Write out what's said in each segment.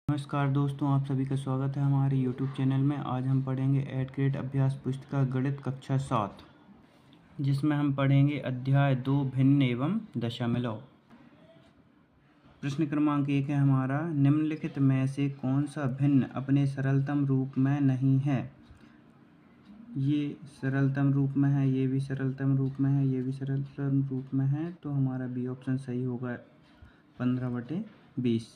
नमस्कार दोस्तों, आप सभी का स्वागत है हमारे YouTube चैनल में। आज हम पढ़ेंगे 8th ग्रेड अभ्यास पुस्तिका गणित कक्षा 7, जिसमें हम पढ़ेंगे अध्याय 2 भिन्न एवं दशमलव। प्रश्न क्रमांक 1 है हमारा, निम्नलिखित में से कौन सा भिन्न अपने सरलतम रूप में नहीं है। ये सरलतम रूप में है, ये भी सरलतम रूप में है, ये भी सरलतम रूप में है, तो हमारा बी ऑप्शन सही होगा 15/20।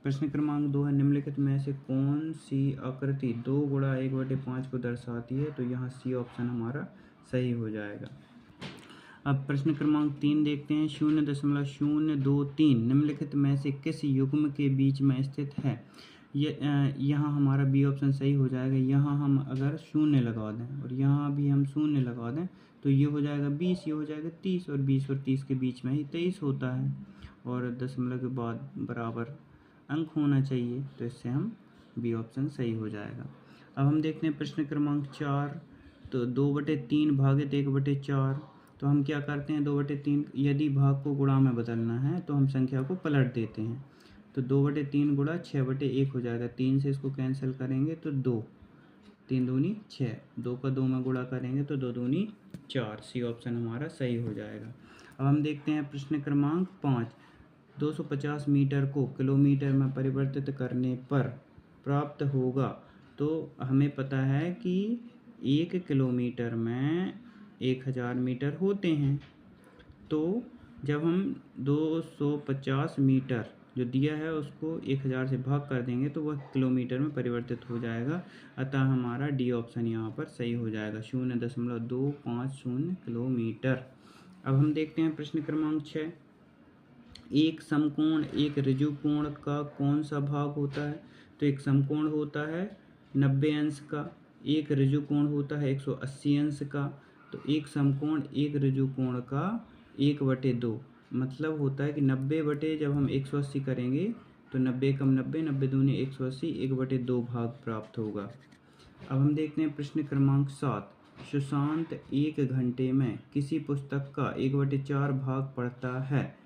प्रश्न क्रमांक 2 है, निम्नलिखित में से कौन सी आकृति 2 गुणा 1/5 को दर्शाती है, तो यहाँ सी ऑप्शन हमारा सही हो जाएगा। अब प्रश्न क्रमांक 3 देखते हैं, 0.023 निम्नलिखित में से किस युग्म के बीच में स्थित है। यहाँ हमारा बी ऑप्शन सही हो जाएगा। यहाँ हम अगर शून्य लगा दें और यहाँ भी हम शून्य लगा दें तो ये हो जाएगा 20, ये हो जाएगा 30, और 20 और 30 के बीच में ही 23 होता है, और दशमलव के बाद बराबर अंक होना चाहिए, तो इससे हम बी ऑप्शन सही हो जाएगा। अब हम देखते हैं प्रश्न क्रमांक 4, तो 2/3 भागित 1/4। तो हम क्या करते हैं, 2/3 यदि भाग को गुणा में बदलना है तो हम संख्या को पलट देते हैं। तो 2/3 गुणा 6/1 हो जाएगा। 3 से इसको कैंसिल करेंगे तो 2, 3 दूनी 6, 2 का 2 में गुणा करेंगे तो 2 दूनी 4। सी ऑप्शन हमारा सही हो जाएगा। अब हम देखते हैं प्रश्न क्रमांक 5, 250 मीटर को किलोमीटर में परिवर्तित करने पर प्राप्त होगा। तो हमें पता है कि 1 किलोमीटर में 1000 मीटर होते हैं। तो जब हम 250 मीटर जो दिया है उसको 1000 से भाग कर देंगे तो वह किलोमीटर में परिवर्तित हो जाएगा। अतः हमारा डी ऑप्शन यहाँ पर सही हो जाएगा, 0.250 किलोमीटर। अब हम देखते हैं प्रश्न क्रमांक 6, एक समकोण एक ऋजुकोण का कौन सा भाग होता है। तो एक समकोण होता है 90 अंश का, एक ऋजुकोण होता है 180 अंश का। तो एक समकोण एक ऋजुकोण का 1/2 मतलब होता है कि 90 बटे जब हम 180 करेंगे तो 90 कम 90, 90 दूनी 180, 1/2 भाग प्राप्त होगा। अब हम देखते हैं प्रश्न क्रमांक 7, सुशांत 1 घंटे में किसी पुस्तक का 1/4 भाग पढ़ता है।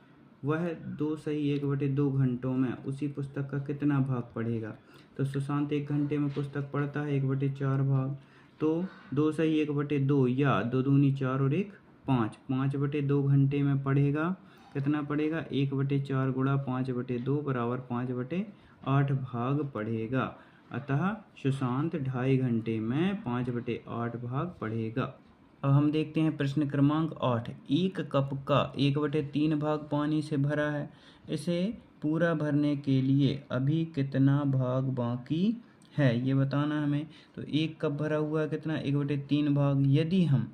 वह 2 सही 1/2 घंटों में उसी पुस्तक का कितना भाग पढ़ेगा। तो सुशांत 1 घंटे में पुस्तक पढ़ता है 1/4 भाग, तो 2 सही 1/2 या 2 दूनी 4 और 1 5, 5/2 घंटे में पढ़ेगा। कितना पढ़ेगा, 1/4 गुणा 5/2 बराबर 5/8 भाग पढ़ेगा। अतः सुशांत 2.5 घंटे में 5/8 भाग पढ़ेगा। अब हम देखते हैं प्रश्न क्रमांक 8, एक कप का 1/3 भाग पानी से भरा है। इसे पूरा भरने के लिए अभी कितना भाग बाकी है, ये बताना हमें। तो एक कप भरा हुआ है कितना, 1/3 भाग। यदि हम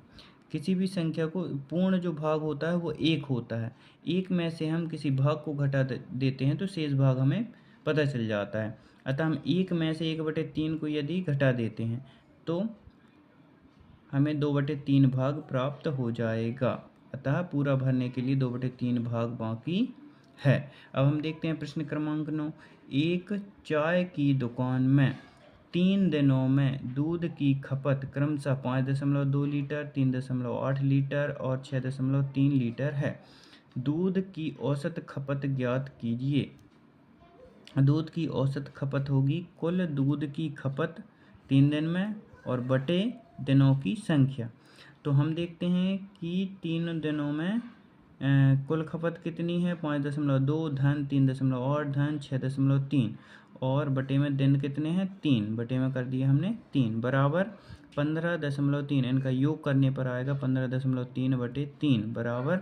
किसी भी संख्या को पूर्ण जो भाग होता है वो 1 होता है, 1 में से हम किसी भाग को घटा देते हैं तो शेष भाग हमें पता चल जाता है। अतः हम 1 में से 1/3 को यदि घटा देते हैं तो हमें 2/3 भाग प्राप्त हो जाएगा। अतः पूरा भरने के लिए 2/3 भाग बाकी है। अब हम देखते हैं प्रश्न क्रमांक 9, एक चाय की दुकान में 3 दिनों में दूध की खपत क्रमशः 5.2 लीटर, 3.8 लीटर और 6.3 लीटर है। दूध की औसत खपत ज्ञात कीजिए। दूध की औसत खपत होगी कुल दूध की खपत 3 दिन में और बटे दिनों की संख्या। तो हम देखते हैं कि 3 दिनों में कुल खपत कितनी है, 5.2 धन 3.8 धन 6.3 और बटे में दिन कितने हैं 3, बटे में कर दिया हमने 3 बराबर 15.3। इनका योग करने पर आएगा 15.3 बटे 3 बराबर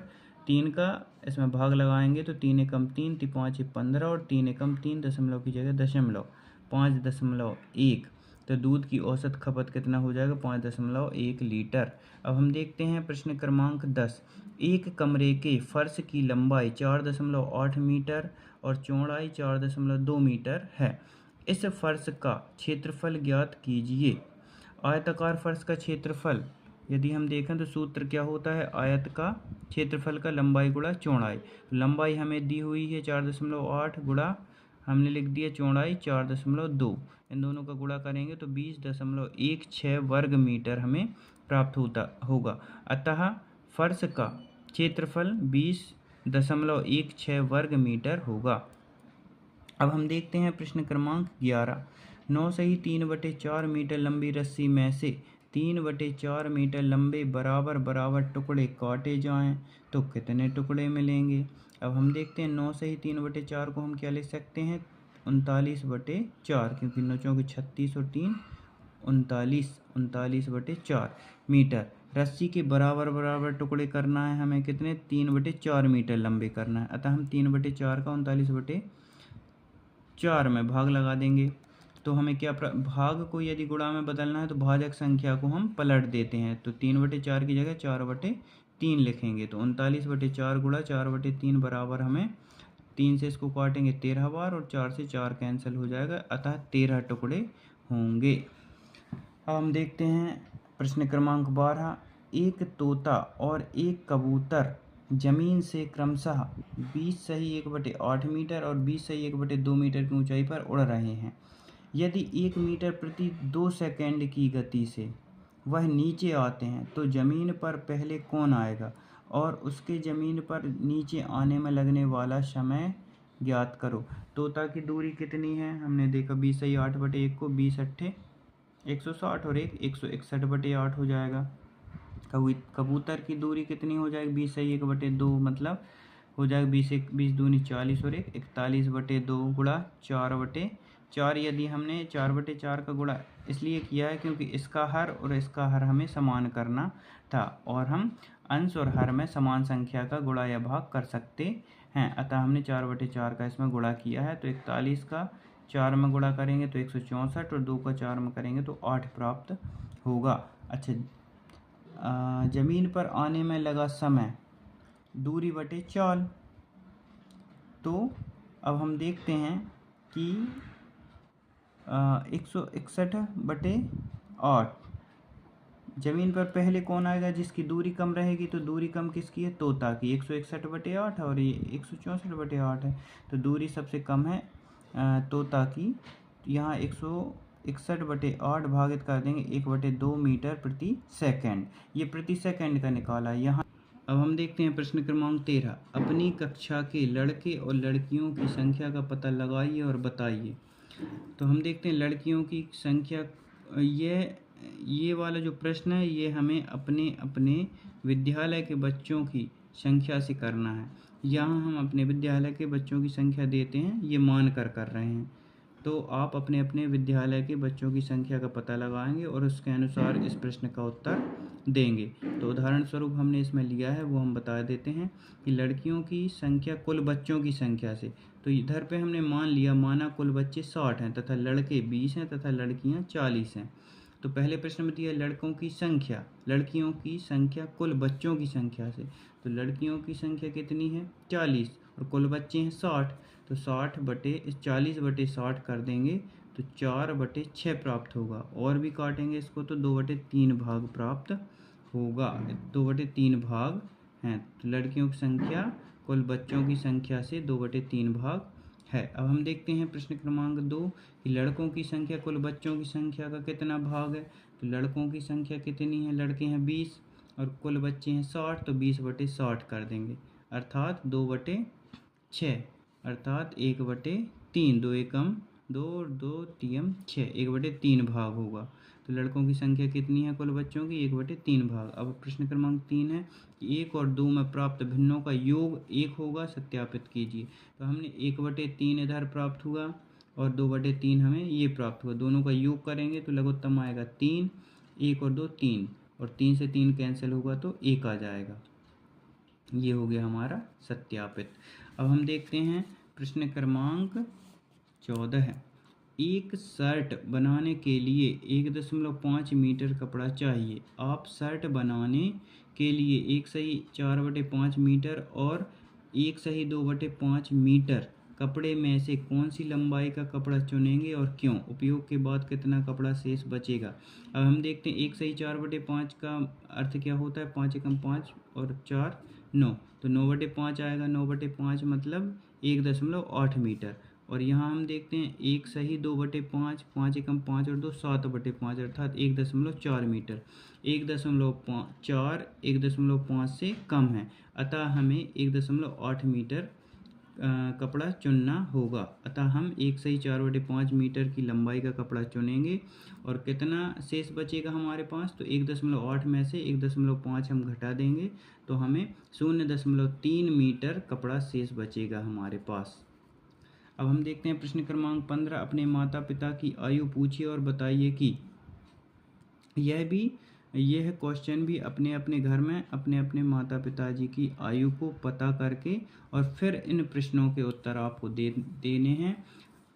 3 का इसमें भाग लगाएंगे तो 3 एकम 3, 5 15 और 3 एकम 3 दशमलव की जगह दशमलव 5.1। तो दूध की औसत खपत कितना हो जाएगा, 5.1 लीटर। अब हम देखते हैं प्रश्न क्रमांक 10, एक कमरे के फर्श की लंबाई 4.8 मीटर और चौड़ाई 4.2 मीटर है। इस फर्श का क्षेत्रफल ज्ञात कीजिए। आयताकार फर्श का क्षेत्रफल यदि हम देखें तो सूत्र क्या होता है, आयत का क्षेत्रफल का लंबाई गुणा चौड़ाई। लंबाई हमें दी हुई है 4.8 गुणा हमने लिख दिया चौड़ाई 4.2, इन दोनों का गुणा करेंगे तो 20.16 वर्ग मीटर हमें प्राप्त होगा। अतः फर्श का क्षेत्रफल 20.16 वर्ग मीटर होगा। अब हम देखते हैं प्रश्न क्रमांक 11। 9 सही 3/4 मीटर लंबी रस्सी में से 3/4 मीटर लंबे बराबर बराबर टुकड़े काटे जाएं तो कितने टुकड़े मिलेंगे। अब हम देखते हैं 9 सही 3/4 को हम क्या लिख सकते हैं 39/4, क्योंकि 9 चौके 36 और 3 39 मीटर। रस्सी के बराबर बराबर टुकड़े करना है हमें कितने 3/4 मीटर लंबे करना है, अतः हम 3/4 का 39/4 में भाग लगा देंगे। तो हमें क्या भाग को यदि गुणा में बदलना है तो भाजक संख्या को हम पलट देते हैं, तो 3/4 की जगह 4/3 लिखेंगे। तो 39/4 गुणा 4/3 बराबर हमें 3 से इसको काटेंगे 13 बार और 4 से 4 कैंसिल हो जाएगा, अतः 13 टुकड़े होंगे। अब हम देखते हैं प्रश्न क्रमांक 12। एक तोता और एक कबूतर जमीन से क्रमशः 20 सही 1/8 मीटर और 20 सही 1/2 मीटर की ऊंचाई पर उड़ रहे हैं। यदि 1 मीटर प्रति 2 सेकंड की गति से वह नीचे आते हैं तो जमीन पर पहले कौन आएगा और उसके जमीन पर नीचे आने में लगने वाला समय ज्ञात करो। तोता की दूरी कितनी है, हमने देखा 20 सही 8/1 को 20 अट्ठे 160 और 161/8 हो जाएगा। कबूतर की दूरी कितनी हो जाएगी 20 सही 1/2, मतलब हो जाएगा 20 दूनी 40 और 41/2 गुणा 4/4। यदि हमने 4/4 का गुणा इसलिए किया है क्योंकि इसका हर और इसका हर हमें समान करना था और हम अंश और हर में समान संख्या का गुणा या भाग कर सकते हैं, अतः हमने 4/4 का इसमें गुणा किया है। तो 41 का 4 में गुणा करेंगे तो 164 और 2 का 4 में करेंगे तो 8 प्राप्त होगा। अच्छा, जमीन पर आने में लगा समय दूरी बटे चाल। तो अब हम देखते हैं कि 161/8 जमीन पर पहले कौन आएगा जिसकी दूरी कम रहेगी, तो दूरी कम किसकी है तोता की 161/8 और ये 164/8 है, तो दूरी सबसे कम है तोता की। यहाँ 161/8 भागित कर देंगे 1/2 मीटर प्रति सेकंड, ये प्रति सेकंड का निकाला है यहाँ। अब हम देखते हैं प्रश्न क्रमांक 13। अपनी कक्षा के लड़के और लड़कियों की संख्या का पता लगाइए और बताइए। तो हम देखते हैं लड़कियों की संख्या, ये वाला जो प्रश्न है ये हमें अपने अपने विद्यालय के बच्चों की संख्या से करना है। यहाँ हम अपने विद्यालय के बच्चों की संख्या देते हैं, ये मान कर रहे हैं, तो आप अपने अपने विद्यालय के बच्चों की संख्या का पता लगाएंगे और उसके अनुसार इस प्रश्न का उत्तर देंगे। तो उदाहरण स्वरूप हमने इसमें लिया है वो हम बता देते हैं कि लड़कियों की संख्या कुल बच्चों की संख्या से, तो इधर पे हमने माना कुल बच्चे 60 हैं तथा लड़के 20 हैं तथा लड़कियां 40 हैं। तो पहले प्रश्न में दिया लड़कियों की संख्या कुल बच्चों की संख्या से, तो लड़कियों की संख्या कितनी है 40 और कुल बच्चे हैं 60, तो 40/60 कर देंगे तो 4/6 प्राप्त होगा, और भी काटेंगे इसको तो 2/3 भाग प्राप्त होगा। 2/3 भाग हैं, तो लड़कियों की संख्या कुल बच्चों की संख्या से 2/3 भाग है। अब हम देखते हैं प्रश्न क्रमांक 2 कि लड़कों की संख्या कुल बच्चों की संख्या का कितना भाग है। तो लड़कों की संख्या कितनी है, लड़के हैं 20 और कुल बच्चे हैं 60, तो 20/60 कर देंगे, अर्थात 2/6, अर्थात 1/3, 2 एकम 2 और 2 तीयम 6, 1/3 भाग होगा। तो लड़कों की संख्या कितनी है कुल बच्चों की 1/3 भाग। अब प्रश्न क्रमांक 3 है कि 1 और 2 में प्राप्त भिन्नों का योग 1 होगा, सत्यापित कीजिए। तो हमने 1/3 इधर प्राप्त हुआ और 2/3 हमें ये प्राप्त हुआ, दोनों का योग करेंगे तो लघुत्तम आएगा 3, 1 और 2 3, और 3 से 3 कैंसिल होगा तो 1 आ जाएगा। ये हो गया हमारा सत्यापित। अब हम देखते हैं प्रश्न क्रमांक 14 है। एक शर्ट बनाने के लिए 1.5 मीटर कपड़ा चाहिए। आप शर्ट बनाने के लिए 1 सही 4/5 मीटर और 1 सही 2/5 मीटर कपड़े में से कौन सी लंबाई का कपड़ा चुनेंगे और क्यों? उपयोग के बाद कितना कपड़ा शेष बचेगा? अब हम देखते हैं 1 सही 4/5 का अर्थ क्या होता है, 5 एकम 5 और 4 9, तो 9/5 आएगा। 9/5 मतलब 1.8 मीटर। और यहाँ हम देखते हैं 1 सही 2/5, 5 एकम 5 और 2 7/5, अर्थात 1.4 मीटर। 1.4 1.5 से कम है, अतः हमें 1.8 मीटर कपड़ा चुनना होगा। अतः हम 1 सही 4/5 मीटर की लंबाई का कपड़ा चुनेंगे और कितना शेष बचेगा हमारे पास, तो 1.8 में से 1.5 हम घटा देंगे तो हमें 0.3 मीटर कपड़ा शेष बचेगा हमारे पास। अब हम देखते हैं प्रश्न क्रमांक 15। अपने माता पिता की आयु पूछिए और बताइए कि यह क्वेश्चन भी अपने अपने घर में अपने अपने माता पिताजी की आयु को पता करके और फिर इन प्रश्नों के उत्तर आपको देने हैं।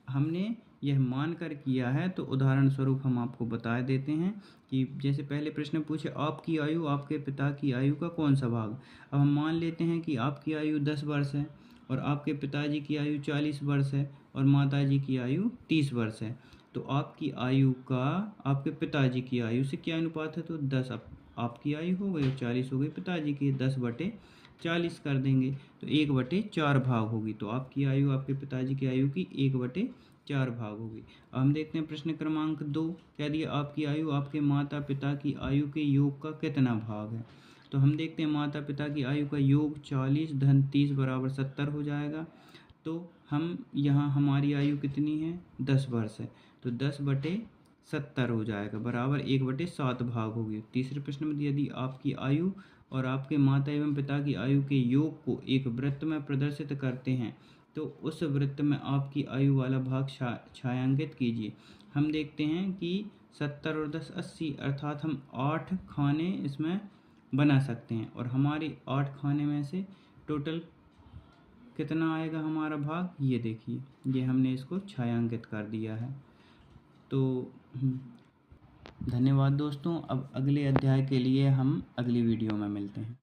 हमने यह मानकर किया है, तो उदाहरण स्वरूप हम आपको बता देते हैं कि जैसे पहले प्रश्न पूछे आपकी आयु आपके पिता की आयु का कौन सा भाग। अब हम मान लेते हैं कि आपकी आयु 10 वर्ष है और आपके पिताजी की आयु 40 वर्ष है और माताजी की आयु 30 वर्ष है। तो आपकी आयु का आपके पिताजी की आयु से क्या अनुपात है, तो 10 आपकी आयु हो गई और 40 हो गई पिताजी की, 10/40 कर देंगे तो 1/4 भाग होगी। तो आपकी आयु आपके पिताजी की आयु की 1/4 भाग होगी। अब हम देखते हैं प्रश्न क्रमांक 2। कह दिया आपकी आयु आपके माता पिता की आयु के योग का कितना भाग है। तो हम देखते हैं माता पिता की आयु का योग 40 - 30 = 70 हो जाएगा। तो हम यहाँ हमारी आयु कितनी है, 10 वर्ष है, तो 10/70 हो जाएगा बराबर 1/7 भाग होगी। तीसरे प्रश्न में यदि आपकी आयु और आपके माता एवं पिता की आयु के योग को एक वृत्त में प्रदर्शित करते हैं तो उस वृत्त में आपकी आयु वाला भाग छायांकित कीजिए। हम देखते हैं कि 70 और 10 80, अर्थात हम 8 खाने इसमें बना सकते हैं और हमारी 8 खाने में से टोटल कितना आएगा हमारा भाग, ये देखिए ये हमने इसको छायांकित कर दिया है। तो धन्यवाद दोस्तों। अब अगले अध्याय के लिए हम अगली वीडियो में मिलते हैं।